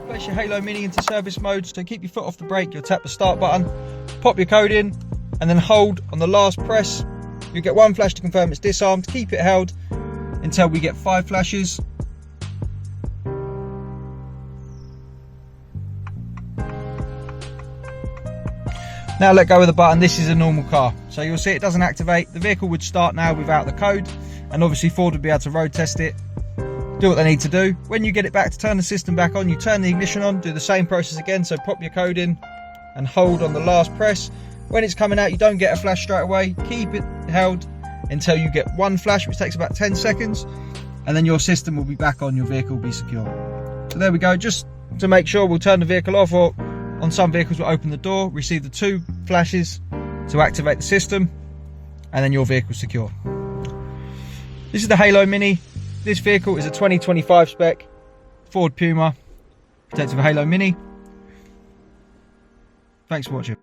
Place your Halo Mini into service mode, so keep your foot off the brake, you'll tap the start button, pop your code in, and then hold on the last press. You'll get 1 flash to confirm it's disarmed. Keep it held until we get 5 flashes. Now let go of the button. This is a normal car, so you'll see it doesn't activate. The vehicle would start now without the code, and obviously Ford would be able to road test it, do what they need to do. When you get it back to turn the system back on, you turn the ignition on, do the same process again, so pop your code in and hold on the last press. When it's coming out, you don't get a flash straight away. Keep it held until you get 1 flash, which takes about 10 seconds, and then your system will be back on, your vehicle will be secure. So there we go. Just to make sure, we'll turn the vehicle off, or on some vehicles we'll open the door, receive the 2 flashes to activate the system, and then your vehicle's secure. This is the Halo Mini. This vehicle is a 2025 spec Ford Puma, protected with Halo Mini. Thanks for watching.